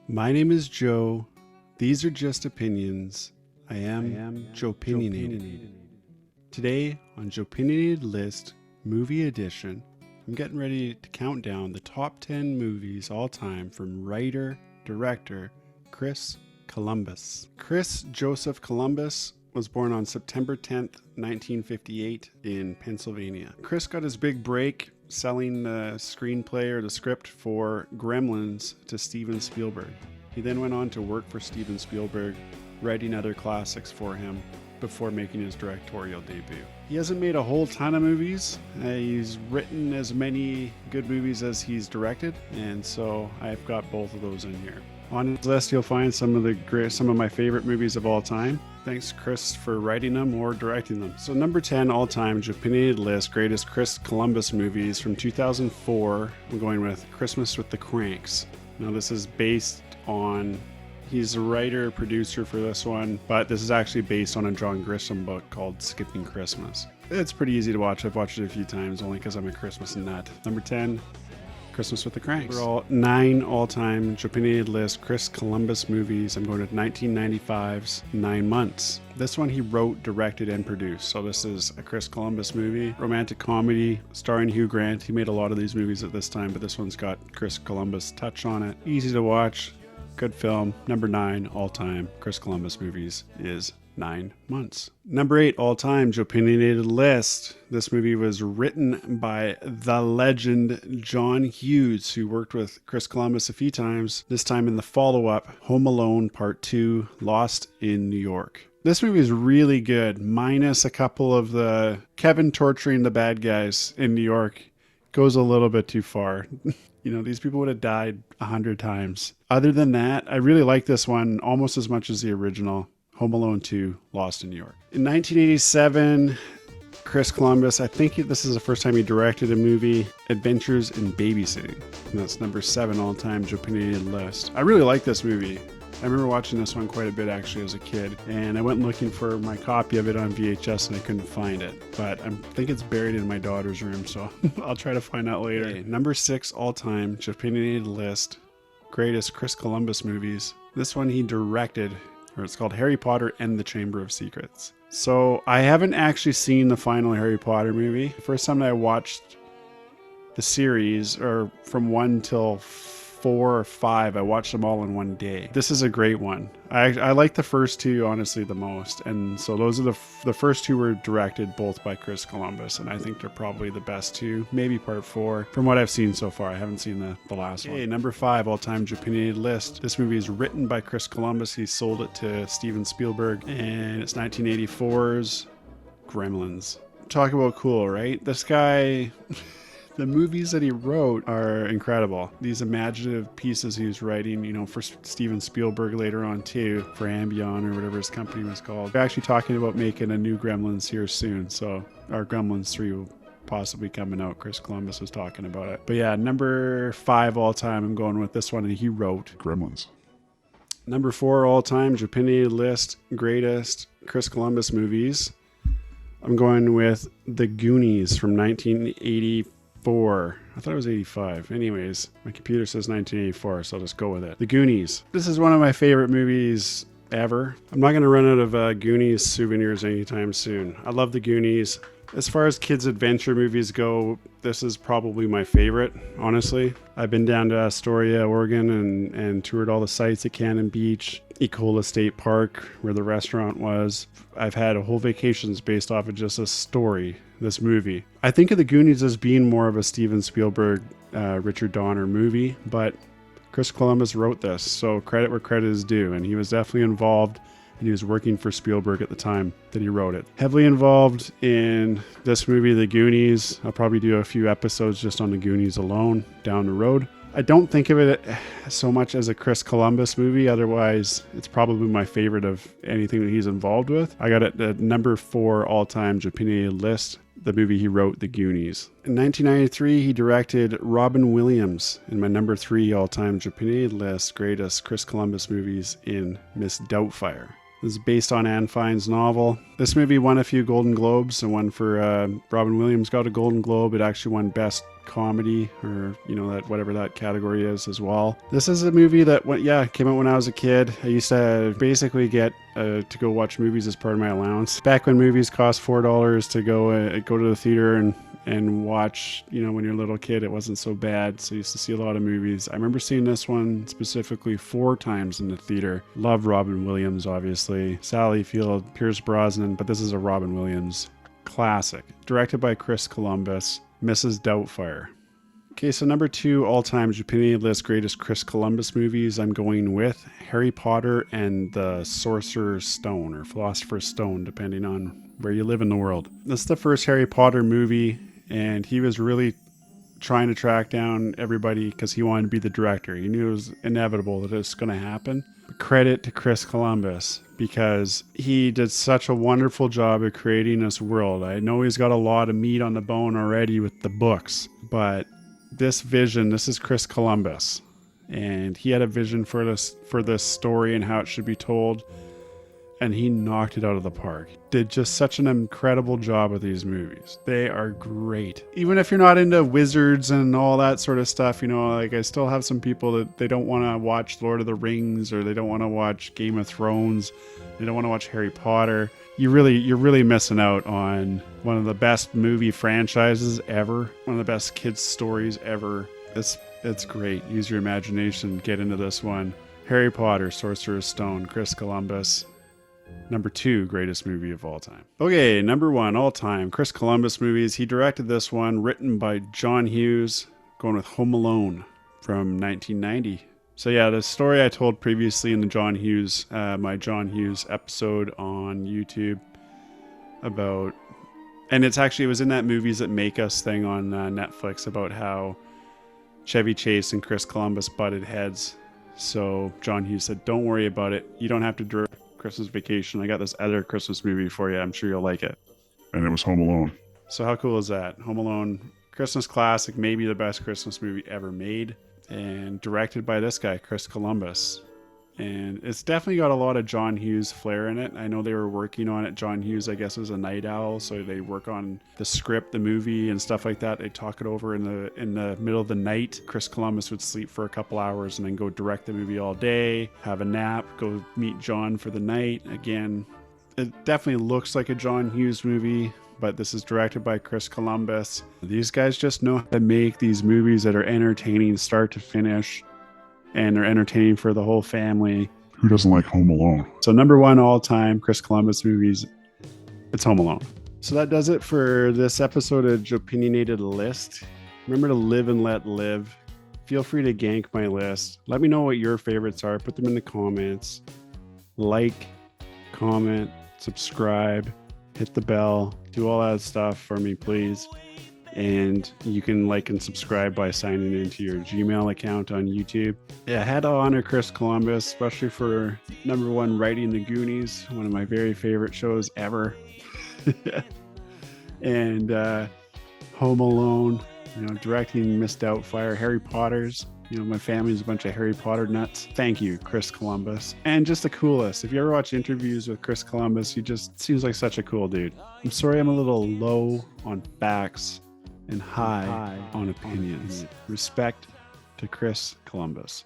My name is Joe. These are just opinions. I am Joepinionated. Today on Joepinionated List, Movie Edition, I'm getting ready to count down the top 10 movies all time from writer, director, Chris Columbus. Chris Joseph Columbus was born on September 10th, 1958 in Pennsylvania. Chris got his big break selling the screenplay or the script for Gremlins to Steven Spielberg. He then went on to work for Steven Spielberg, writing other classics for him before making his directorial debut. He hasn't made a whole ton of movies. He's written as many good movies as he's directed, and so I've got both of those in here. On his list, you'll find some of my favorite movies of all time. Thanks, Chris, for writing them or directing them. So number 10 all time, Joepinionated List, greatest Chris Columbus movies from 2004. I'm going with Christmas with the Kranks. Now this is based on, he's a writer, producer for this one, but this is actually based on a John Grisham book called Skipping Christmas. It's pretty easy to watch. I've watched it a few times only because I'm a Christmas nut. Number 10, Christmas with the Kranks. Overall, 9 all-time Joepinionated List Chris Columbus movies. I'm going with 1995's 9 Months. This one he wrote, directed, and produced. So this is a Chris Columbus movie, romantic comedy starring Hugh Grant. He made a lot of these movies at this time, but this one's got Chris Columbus touch on it. Easy to watch, good film. Number 9 all-time Chris Columbus movies is 9 Months. Number 8 all-time Joepinionated List. This movie was written by the legend John Hughes, who worked with Chris Columbus a few times, this time in the follow-up Home Alone Part 2, Lost in New York. This movie is really good, minus a couple of the Kevin torturing the bad guys in New York. Goes a little bit too far. You know, these people would have died 100 times. Other than that, I really like this one almost as much as the original. Home Alone 2, Lost in New York. In 1987, Chris Columbus, I think this is the first time he directed a movie, Adventures in Babysitting. And that's number 7 all-time Joepinionated List. I really like this movie. I remember watching this one quite a bit actually as a kid, and I went looking for my copy of it on VHS and I couldn't find it. But I think it's buried in my daughter's room, so I'll try to find out later. Okay, number 6 all-time Joepinionated List, greatest Chris Columbus movies. This one he directed, or it's called Harry Potter and the Chamber of Secrets. So I haven't actually seen the final Harry Potter movie. The first time that I watched the series, or from 1 till 4 or 5, I watched them all in one day. This is a great one. I like the first 2 honestly the most, and so those are the first 2 were directed both by Chris Columbus, and I think they're probably the best 2. Maybe part 4 from what I've seen so far. I haven't seen the last one. Number 5 all-time Joepinionated List. This movie is written by Chris Columbus. He sold it to Steven Spielberg, and it's 1984's Gremlins. Talk about cool, right? This guy. The movies that he wrote are incredible. These imaginative pieces he was writing, you know, for Steven Spielberg later on too, for Ambion or whatever his company was called. They're actually talking about making a new Gremlins here soon, so our Gremlins 3 will possibly coming out. Chris Columbus was talking about it. But yeah, number 5 all time, I'm going with this one, and he wrote Gremlins. Number 4 all time, Joepinionated List, greatest Chris Columbus movies. I'm going with The Goonies from 1984. I thought it was 85. Anyways, my computer says 1984, so I'll just go with it. The Goonies. This is one of my favorite movies ever. I'm not going to run out of Goonies souvenirs anytime soon. I love The Goonies. As far as kids' adventure movies go, this is probably my favorite, honestly. I've been down to Astoria, Oregon, and toured all the sites at Cannon Beach, Ecola State Park, where the restaurant was. I've had whole vacations based off of just this story, this movie. I think of The Goonies as being more of a Steven Spielberg, Richard Donner movie, but Chris Columbus wrote this, so credit where credit is due, and he was definitely involved, and he was working for Spielberg at the time that he wrote it. Heavily involved in this movie, The Goonies. I'll probably do a few episodes just on The Goonies alone down the road. I don't think of it so much as a Chris Columbus movie. Otherwise, it's probably my favorite of anything that he's involved with. I got it at number 4 all-time Joepinionated List, the movie he wrote, The Goonies. In 1993, he directed Robin Williams in my number 3 all-time Joepinionated List, greatest Chris Columbus movies, in Mrs.Doubtfire. This is based on Anne Fine's novel. This movie won a few Golden Globes, and one for Robin Williams got a Golden Globe. It actually won Best Comedy, or that whatever that category is as well. This is a movie that came out when I was a kid. I used to basically get to go watch movies as part of my allowance. Back when movies cost $4 to go to the theater and watch, when you're a little kid, it wasn't so bad. So I used to see a lot of movies. I remember seeing this one specifically 4 times in the theater. Love Robin Williams, obviously. Sally Field, Pierce Brosnan, but this is a Robin Williams classic. Directed by Chris Columbus, Mrs.Doubtfire. Okay, so number 2 all-time Joepinionated List greatest Chris Columbus movies, I'm going with Harry Potter and the Sorcerer's Stone, or Philosopher's Stone, depending on where you live in the world. This is the first Harry Potter movie, and he was really trying to track down everybody because he wanted to be the director. He knew it was inevitable that it was going to happen. But credit to Chris Columbus, because he did such a wonderful job of creating this world. I know he's got a lot of meat on the bone already with the books, but this vision, this is Chris Columbus, and he had a vision for this story and how it should be told, and he knocked it out of the park. Did just such an incredible job with these movies. They are great. Even if you're not into wizards and all that sort of stuff, I still have some people that they don't want to watch Lord of the Rings, or they don't want to watch Game of Thrones, they don't want to watch Harry Potter. You're really missing out on one of the best movie franchises ever, one of the best kids stories ever. It's great. Use your imagination, get into this one. Harry Potter, Sorcerer's Stone, Chris Columbus. Number 2 greatest movie of all time. Okay, number 1 all time Chris Columbus movies. He directed this one, written by John Hughes, going with Home Alone from 1990. So yeah, the story I told previously in the John Hughes, my John Hughes episode on YouTube about, and it was in that Movies That Make Us thing on Netflix, about how Chevy Chase and Chris Columbus butted heads. So John Hughes said, don't worry about it. You don't have to direct Christmas Vacation. I got this other Christmas movie for you. I'm sure you'll like it. And it was Home Alone. So how cool is that? Home Alone, Christmas classic, maybe the best Christmas movie ever made, and directed by this guy, Chris Columbus. And it's definitely got a lot of John Hughes flair in it. I know they were working on it. John Hughes, I guess, was a night owl, so they work on the script, the movie, and stuff like that. They talk it over in the middle of the night. Chris Columbus would sleep for a couple hours and then go direct the movie all day, have a nap, go meet John for the night. Again, it definitely looks like a John Hughes movie, but this is directed by Chris Columbus. These guys just know how to make these movies that are entertaining start to finish, and they're entertaining for the whole family. Who doesn't like Home Alone? So number 1 all-time Chris Columbus movies, it's Home Alone. So that does it for this episode of Joepinionated List. Remember to live and let live. Feel free to gank my list. Let me know what your favorites are. Put them in the comments. Like, comment, subscribe, hit the bell. Do all that stuff for me, please. And you can like and subscribe by signing into your Gmail account on YouTube. Yeah, I had to honor Chris Columbus, especially for number 1 writing the Goonies, one of my very favorite shows ever. And Home Alone, directing Miss Doubtfire, Harry Potter's. My family's a bunch of Harry Potter nuts. Thank you, Chris Columbus. And just the coolest. If you ever watch interviews with Chris Columbus, he just seems like such a cool dude. I'm sorry I'm a little low on facts and high on opinions. Respect to Chris Columbus.